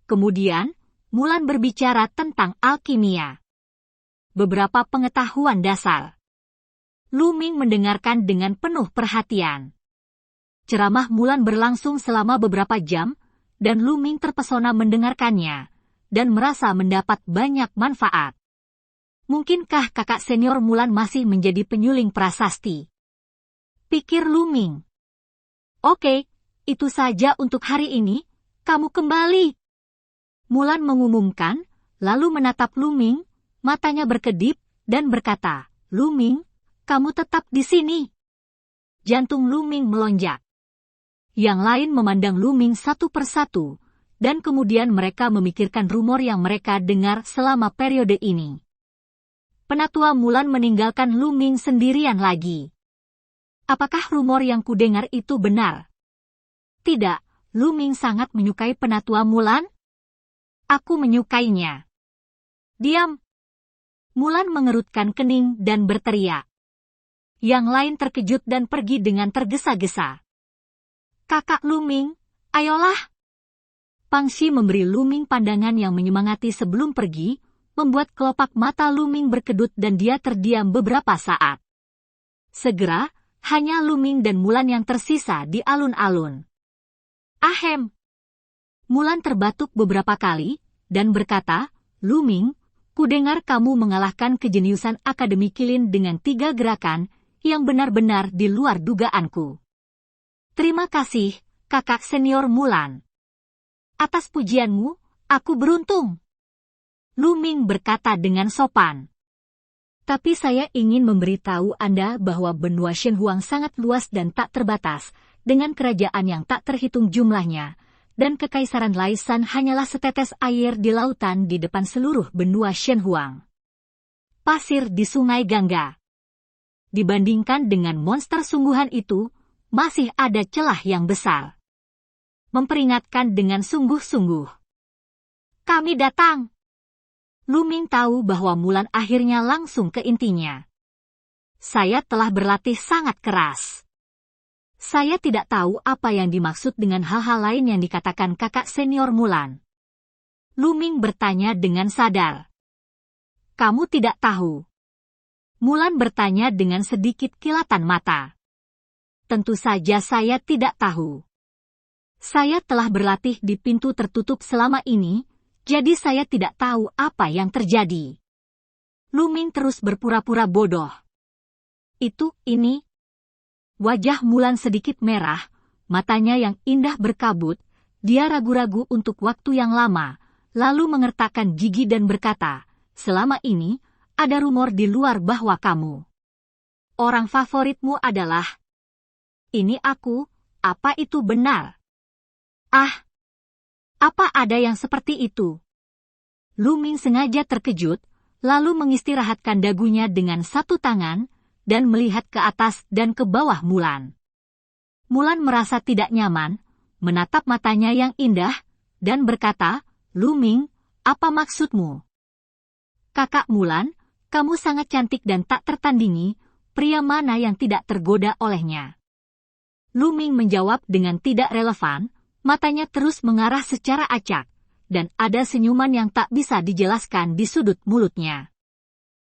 Kemudian, Mulan berbicara tentang alkimia. Beberapa pengetahuan dasar. Lu Ming mendengarkan dengan penuh perhatian. Ceramah Mulan berlangsung selama beberapa jam, dan Lu Ming terpesona mendengarkannya. dan merasa mendapat banyak manfaat. Mungkinkah kakak senior Mulan masih menjadi penyuling prasasti? Pikir Lu Ming. Oke, itu saja untuk hari ini, kamu kembali. Mulan mengumumkan, lalu menatap Lu Ming, matanya berkedip, dan berkata, Lu Ming, kamu tetap di sini. Jantung Lu Ming melonjak. Yang lain memandang Lu Ming satu persatu, dan kemudian mereka memikirkan rumor yang mereka dengar selama periode ini. Penatua Mulan meninggalkan Lu Ming sendirian lagi. Apakah rumor yang kudengar itu benar? Tidak, Lu Ming sangat menyukai Penatua Mulan. Aku menyukainya. Diam. Mulan mengerutkan kening dan berteriak. Yang lain terkejut dan pergi dengan tergesa-gesa. Kakak Lu Ming, ayolah. Pang Xi memberi Lu Ming pandangan yang menyemangati sebelum pergi, membuat kelopak mata Lu Ming berkedut dan dia terdiam beberapa saat. Segera, hanya Lu Ming dan Mulan yang tersisa di alun-alun. Ahem. Mulan terbatuk beberapa kali, dan berkata, Lu Ming, kudengar kamu mengalahkan kejeniusan Akademi Kilin dengan 3 gerakan, yang benar-benar di luar dugaanku. Terima kasih, kakak senior Mulan. Atas pujianmu, aku beruntung. Lu Ming berkata dengan sopan. Tapi saya ingin memberitahu Anda bahwa benua Shenhuang sangat luas dan tak terbatas, dengan kerajaan yang tak terhitung jumlahnya, dan kekaisaran Laisan hanyalah setetes air di lautan di depan seluruh benua Shenhuang. Pasir di Sungai Gangga. Dibandingkan dengan monster sungguhan itu, masih ada celah yang besar. Memperingatkan dengan sungguh-sungguh. Kami datang. Lu Ming tahu bahwa Mulan akhirnya langsung ke intinya. Saya telah berlatih sangat keras. Saya tidak tahu apa yang dimaksud dengan hal-hal lain yang dikatakan kakak senior Mulan. Lu Ming bertanya dengan sadar. Kamu tidak tahu. Mulan bertanya dengan sedikit kilatan mata. Tentu saja saya tidak tahu. Saya telah berlatih di pintu tertutup selama ini, jadi saya tidak tahu apa yang terjadi. Lu Ming terus berpura-pura bodoh. Ini. Wajah Mulan sedikit merah, matanya yang indah berkabut, dia ragu-ragu untuk waktu yang lama, lalu mengertakkan gigi dan berkata, selama ini, ada rumor di luar bahwa kamu. Orang favoritmu adalah. Ini aku, apa itu benar? Ah! Apa ada yang seperti itu? Lu Ming sengaja terkejut, lalu mengistirahatkan dagunya dengan satu tangan, dan melihat ke atas dan ke bawah Mulan. Mulan merasa tidak nyaman, menatap matanya yang indah, dan berkata, Lu Ming, apa maksudmu? Kakak Mulan, kamu sangat cantik dan tak tertandingi, pria mana yang tidak tergoda olehnya? Lu Ming menjawab dengan tidak relevan, matanya terus mengarah secara acak, dan ada senyuman yang tak bisa dijelaskan di sudut mulutnya.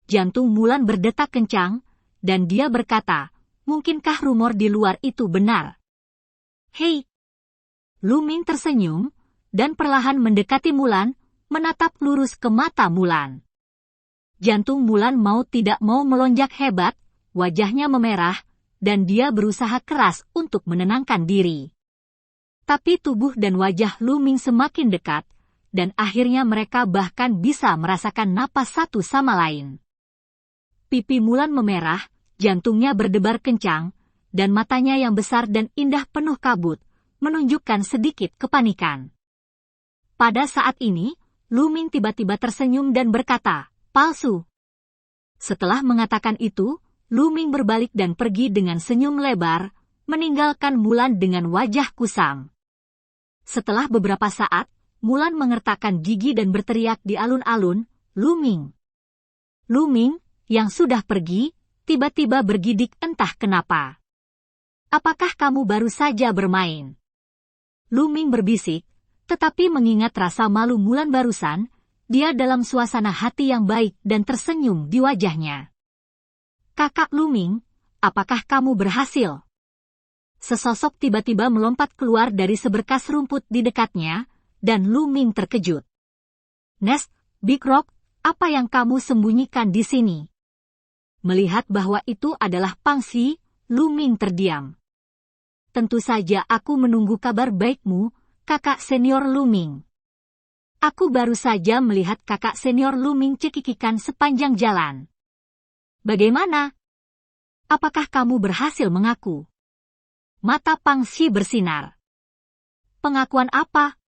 Jantung Mulan berdetak kencang, dan dia berkata, mungkinkah rumor di luar itu benar? Hei! Lu Ming tersenyum, dan perlahan mendekati Mulan, menatap lurus ke mata Mulan. Jantung Mulan mau tidak mau melonjak hebat, wajahnya memerah, dan dia berusaha keras untuk menenangkan diri. Tapi tubuh dan wajah Lu Ming semakin dekat, dan akhirnya mereka bahkan bisa merasakan napas satu sama lain. Pipi Mulan memerah, jantungnya berdebar kencang, dan matanya yang besar dan indah penuh kabut, menunjukkan sedikit kepanikan. Pada saat ini, Lu Ming tiba-tiba tersenyum dan berkata, palsu. Setelah mengatakan itu, Lu Ming berbalik dan pergi dengan senyum lebar, meninggalkan Mulan dengan wajah kusam. Setelah beberapa saat, Mulan mengertakkan gigi dan berteriak di alun-alun, Lu Ming. Lu Ming, yang sudah pergi, tiba-tiba bergidik entah kenapa. Apakah kamu baru saja bermain? Lu Ming berbisik, tetapi mengingat rasa malu Mulan barusan, dia dalam suasana hati yang baik dan tersenyum di wajahnya. Kakak Lu Ming, apakah kamu berhasil? Sesosok tiba-tiba melompat keluar dari seberkas rumput di dekatnya, dan Lu Ming terkejut. Nest, Big Rock, apa yang kamu sembunyikan di sini? Melihat bahwa itu adalah Pangxi, Lu Ming terdiam. Tentu saja aku menunggu kabar baikmu, kakak senior Lu Ming. Aku baru saja melihat kakak senior Lu Ming cekikikan sepanjang jalan. Bagaimana? Apakah kamu berhasil mengaku? Mata Pangxi bersinar. Pengakuan apa?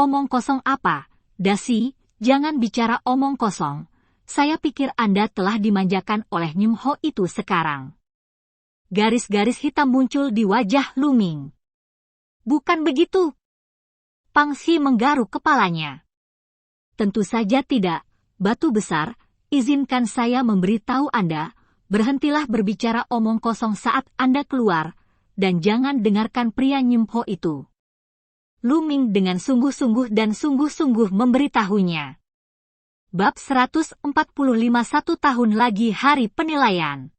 Omong kosong apa? Dasi, jangan bicara omong kosong. Saya pikir Anda telah dimanjakan oleh Nyim Ho itu sekarang. Garis-garis hitam muncul di wajah Lu Ming. Bukan begitu. Pangxi menggaruk kepalanya. Tentu saja tidak, batu besar, izinkan saya memberitahu Anda, berhentilah berbicara omong kosong saat Anda keluar, dan jangan dengarkan pria Nyim Ho itu. Lu Ming dengan sungguh-sungguh dan sungguh-sungguh memberitahunya. Bab 145 1 tahun lagi hari penilaian.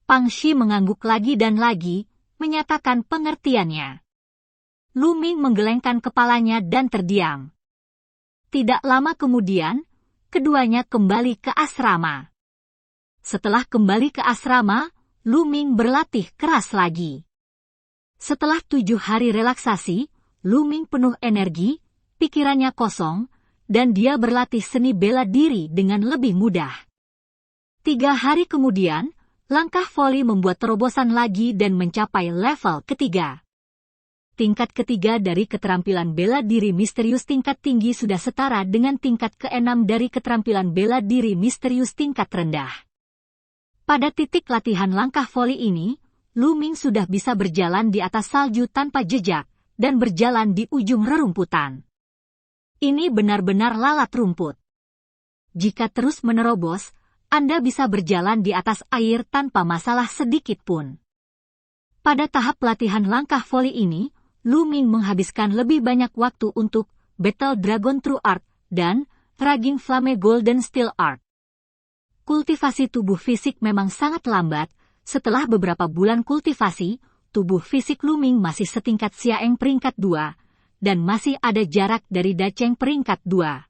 Pangxi mengangguk lagi dan lagi, menyatakan pengertiannya. Lu Ming menggelengkan kepalanya dan terdiam. Tidak lama kemudian, keduanya kembali ke asrama. Setelah kembali ke asrama, Lu Ming berlatih keras lagi. Setelah 7 hari relaksasi, Lu Ming penuh energi, pikirannya kosong, dan dia berlatih seni bela diri dengan lebih mudah. 3 hari kemudian, langkah voli membuat terobosan lagi dan mencapai level ketiga. Tingkat ketiga dari keterampilan bela diri misterius tingkat tinggi sudah setara dengan tingkat ke-6 dari keterampilan bela diri misterius tingkat rendah. Pada titik latihan langkah voli ini, Lu Ming sudah bisa berjalan di atas salju tanpa jejak, dan berjalan di ujung rerumputan. Ini benar-benar lalat rumput. Jika terus menerobos, Anda bisa berjalan di atas air tanpa masalah sedikit pun. Pada tahap latihan langkah voli ini, Lu Ming menghabiskan lebih banyak waktu untuk Battle Dragon True Art dan Raging Flame Golden Steel Art. Kultivasi tubuh fisik memang sangat lambat. Setelah beberapa bulan kultivasi, tubuh fisik Lu Ming masih setingkat Siaeng peringkat 2, dan masih ada jarak dari Dacheng peringkat 2.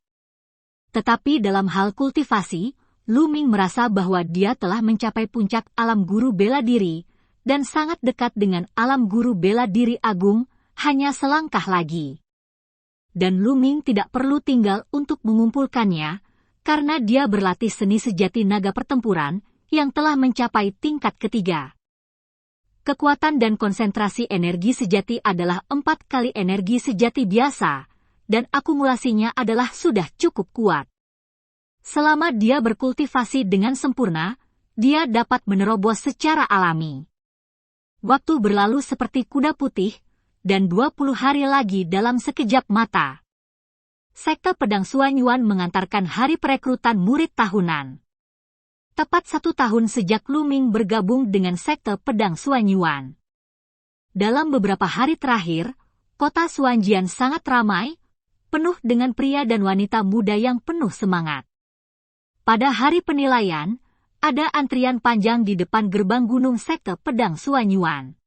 Tetapi dalam hal kultivasi, Lu Ming merasa bahwa dia telah mencapai puncak alam guru bela diri, dan sangat dekat dengan alam guru bela diri agung, hanya selangkah lagi. Dan Lu Ming tidak perlu tinggal untuk mengumpulkannya, karena dia berlatih seni sejati naga pertempuran, yang telah mencapai tingkat ketiga. Kekuatan dan konsentrasi energi sejati adalah 4 kali energi sejati biasa, dan akumulasinya adalah sudah cukup kuat. Selama dia berkultivasi dengan sempurna, dia dapat menerobos secara alami. Waktu berlalu seperti kuda putih, dan 20 hari lagi dalam sekejap mata. Sekte Pedang Suanyuan mengantarkan hari perekrutan murid tahunan. Tepat 1 tahun sejak Lu Ming bergabung dengan Sekte Pedang Suanyuan. Dalam beberapa hari terakhir, kota Suanjian sangat ramai, penuh dengan pria dan wanita muda yang penuh semangat. Pada hari penilaian, ada antrian panjang di depan gerbang gunung Sekte Pedang Suanyuan.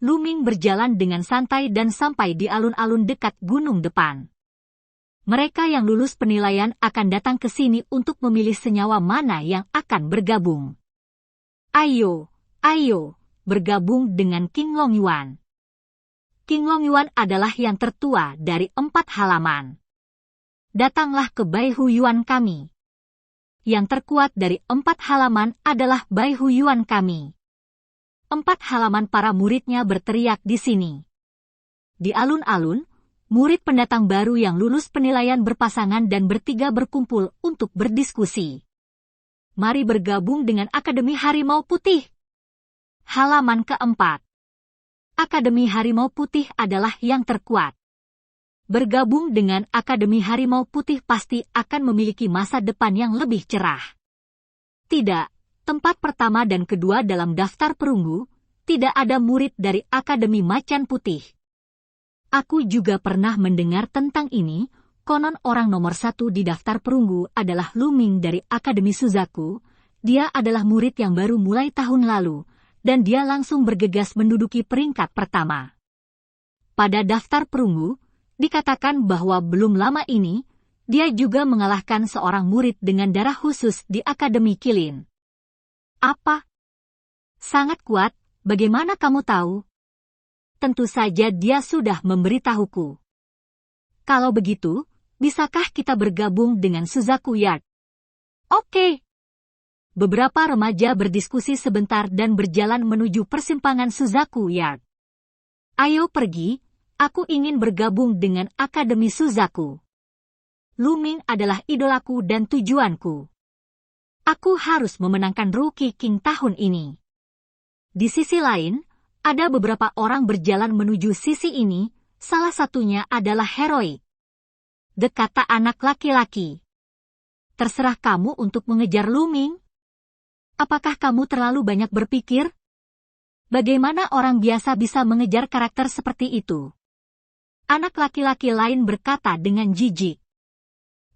Lu Ming berjalan dengan santai dan sampai di alun-alun dekat gunung depan. Mereka yang lulus penilaian akan datang ke sini untuk memilih senyawa mana yang akan bergabung. Ayo, ayo, bergabung dengan King Long Yuan. King Long Yuan adalah yang tertua dari 4 halaman. Datanglah ke Bai Hu Yuan kami. Yang terkuat dari 4 halaman adalah Bai Hu Yuan kami. 4 halaman para muridnya berteriak di sini. Di alun-alun, murid pendatang baru yang lulus penilaian berpasangan dan bertiga berkumpul untuk berdiskusi. Mari bergabung dengan Akademi Harimau Putih. Halaman keempat. Akademi Harimau Putih adalah yang terkuat. Bergabung dengan Akademi Harimau Putih pasti akan memiliki masa depan yang lebih cerah. Tidak, tempat pertama dan kedua dalam daftar perunggu, tidak ada murid dari Akademi Macan Putih. Aku juga pernah mendengar tentang ini, konon orang nomor 1 di daftar perunggu adalah Lu Ming dari Akademi Suzaku. Dia adalah murid yang baru mulai tahun lalu, dan dia langsung bergegas menduduki peringkat pertama. Pada daftar perunggu, dikatakan bahwa belum lama ini, dia juga mengalahkan seorang murid dengan darah khusus di Akademi Kilin. Apa? Sangat kuat, bagaimana kamu tahu? Tentu saja dia sudah memberitahuku. Kalau begitu, bisakah kita bergabung dengan Suzaku Yard? Oke. Beberapa remaja berdiskusi sebentar dan berjalan menuju persimpangan Suzaku Yard. Ayo pergi, aku ingin bergabung dengan Akademi Suzaku. Lu Ming adalah idolaku dan tujuanku. Aku harus memenangkan Rookie King tahun ini. Di sisi lain, ada beberapa orang berjalan menuju sisi ini, salah satunya adalah Heroik. Kata anak laki-laki. Terserah kamu untuk mengejar Lu Ming. Apakah kamu terlalu banyak berpikir? Bagaimana orang biasa bisa mengejar karakter seperti itu? Anak laki-laki lain berkata dengan jijik.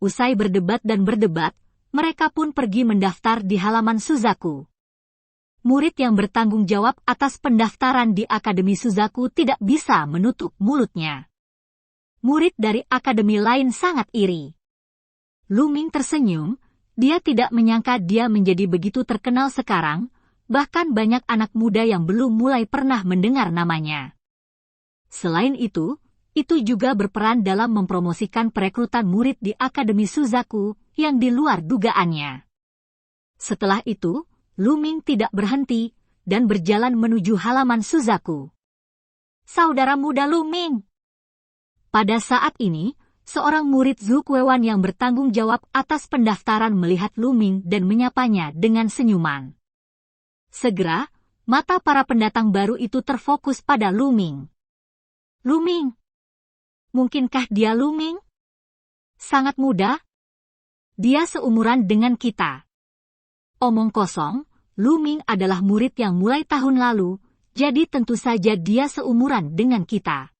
Usai berdebat dan berdebat, mereka pun pergi mendaftar di halaman Suzaku. Murid yang bertanggung jawab atas pendaftaran di Akademi Suzaku tidak bisa menutup mulutnya. Murid dari akademi lain sangat iri. Lu Ming tersenyum, dia tidak menyangka dia menjadi begitu terkenal sekarang, bahkan banyak anak muda yang belum mulai pernah mendengar namanya. Selain itu juga berperan dalam mempromosikan perekrutan murid di Akademi Suzaku yang di luar dugaannya. Setelah itu, Lu Ming tidak berhenti dan berjalan menuju halaman Suzaku. Saudara muda Lu Ming. Pada saat ini, seorang murid Zhu Kuewan yang bertanggung jawab atas pendaftaran melihat Lu Ming dan menyapanya dengan senyuman. Segera, mata para pendatang baru itu terfokus pada Lu Ming. Lu Ming. Mungkinkah dia Lu Ming? Sangat muda. Dia seumuran dengan kita. Omong kosong, Lu Ming adalah murid yang mulai tahun lalu, jadi tentu saja dia seumuran dengan kita.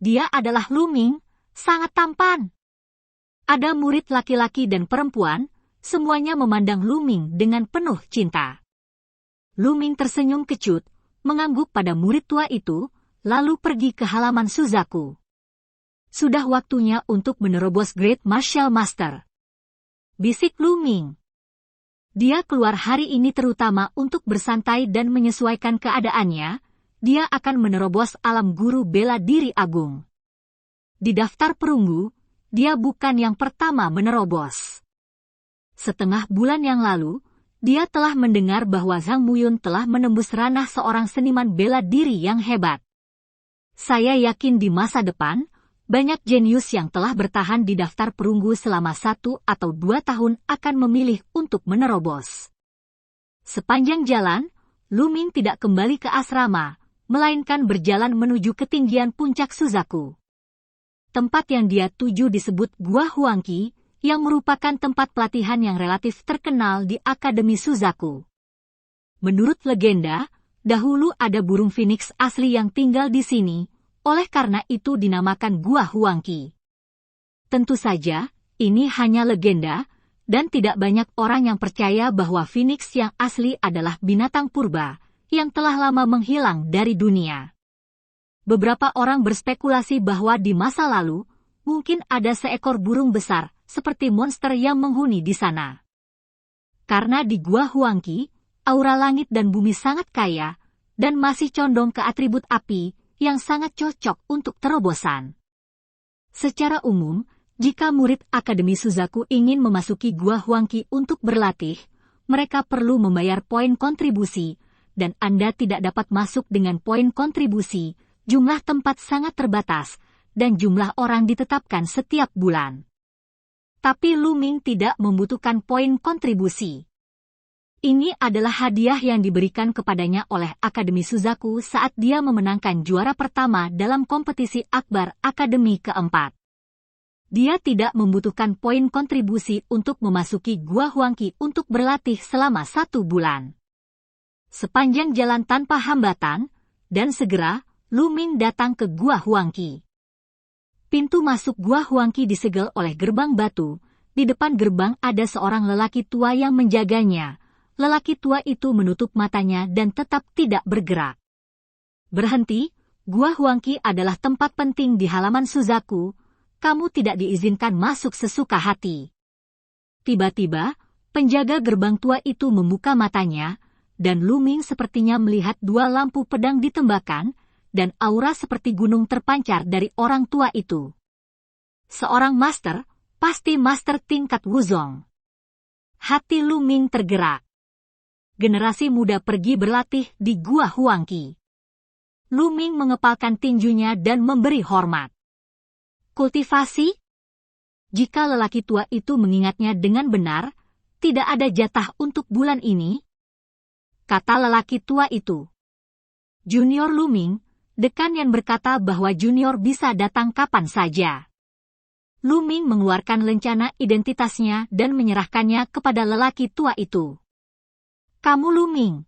Dia adalah Lu Ming, sangat tampan. Ada murid laki-laki dan perempuan, semuanya memandang Lu Ming dengan penuh cinta. Lu Ming tersenyum kecut, mengangguk pada murid tua itu, lalu pergi ke halaman Suzaku. Sudah waktunya untuk menerobos Great Martial Master. Bisik Lu Ming. Dia keluar hari ini terutama untuk bersantai dan menyesuaikan keadaannya, dia akan menerobos alam guru bela diri agung. Di daftar perunggu, dia bukan yang pertama menerobos. Setengah bulan yang lalu, dia telah mendengar bahwa Zhang Muyun telah menembus ranah seorang seniman bela diri yang hebat. Saya yakin di masa depan, banyak jenius yang telah bertahan di daftar perunggu selama 1 atau 2 tahun akan memilih untuk menerobos. Sepanjang jalan, Lu Ming tidak kembali ke asrama, melainkan berjalan menuju ketinggian puncak Suzaku. Tempat yang dia tuju disebut Gua Huangqi, yang merupakan tempat pelatihan yang relatif terkenal di Akademi Suzaku. Menurut legenda, dahulu ada burung phoenix asli yang tinggal di sini, oleh karena itu dinamakan Gua Huangqi. Tentu saja, ini hanya legenda, dan tidak banyak orang yang percaya bahwa phoenix yang asli adalah binatang purba, yang telah lama menghilang dari dunia. Beberapa orang berspekulasi bahwa di masa lalu, mungkin ada seekor burung besar, seperti monster yang menghuni di sana. Karena di Gua Huangqi, aura langit dan bumi sangat kaya, dan masih condong ke atribut api, yang sangat cocok untuk terobosan. Secara umum, jika murid Akademi Suzaku ingin memasuki Gua Huangqi untuk berlatih, mereka perlu membayar poin kontribusi, dan Anda tidak dapat masuk dengan poin kontribusi, jumlah tempat sangat terbatas, dan jumlah orang ditetapkan setiap bulan. Tapi Lu Ming tidak membutuhkan poin kontribusi. Ini adalah hadiah yang diberikan kepadanya oleh Akademi Suzaku saat dia memenangkan juara pertama dalam kompetisi akbar Akademi keempat. Dia tidak membutuhkan poin kontribusi untuk memasuki Gua Huangqi untuk berlatih selama 1 bulan. Sepanjang jalan tanpa hambatan, dan segera, Lu Ming datang ke Gua Huangqi. Pintu masuk Gua Huangqi disegel oleh gerbang batu, di depan gerbang ada seorang lelaki tua yang menjaganya. Lelaki tua itu menutup matanya dan tetap tidak bergerak. Berhenti, Gua Huangqi adalah tempat penting di halaman Suzaku, kamu tidak diizinkan masuk sesuka hati. Tiba-tiba, penjaga gerbang tua itu membuka matanya, dan Lu Ming sepertinya melihat dua lampu pedang ditembakkan, dan aura seperti gunung terpancar dari orang tua itu. Seorang master, pasti master tingkat Wuzong. Hati Lu Ming tergerak. Generasi muda pergi berlatih di Gua Huangqi. Lu Ming mengepalkan tinjunya dan memberi hormat. Kultivasi? Jika lelaki tua itu mengingatnya dengan benar, tidak ada jatah untuk bulan ini, kata lelaki tua itu. Junior Lu Ming, dekan yang berkata bahwa junior bisa datang kapan saja. Lu Ming mengeluarkan lencana identitasnya dan menyerahkannya kepada lelaki tua itu. Kamu Lu Ming.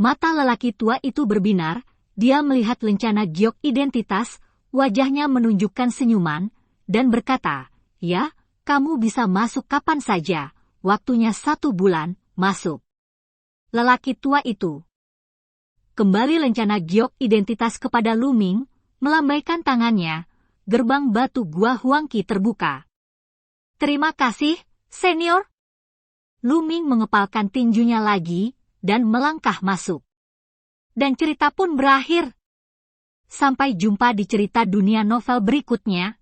Mata lelaki tua itu berbinar, dia melihat lencana giok identitas, wajahnya menunjukkan senyuman, dan berkata, ya, kamu bisa masuk kapan saja, waktunya 1 bulan, masuk. Lelaki tua itu kembali lencana giok identitas kepada Lu Ming, melambaikan tangannya, gerbang batu Gua Huangqi terbuka. Terima kasih, senior. Lu Ming mengepalkan tinjunya lagi, dan melangkah masuk. Dan cerita pun berakhir. Sampai jumpa di cerita dunia novel berikutnya.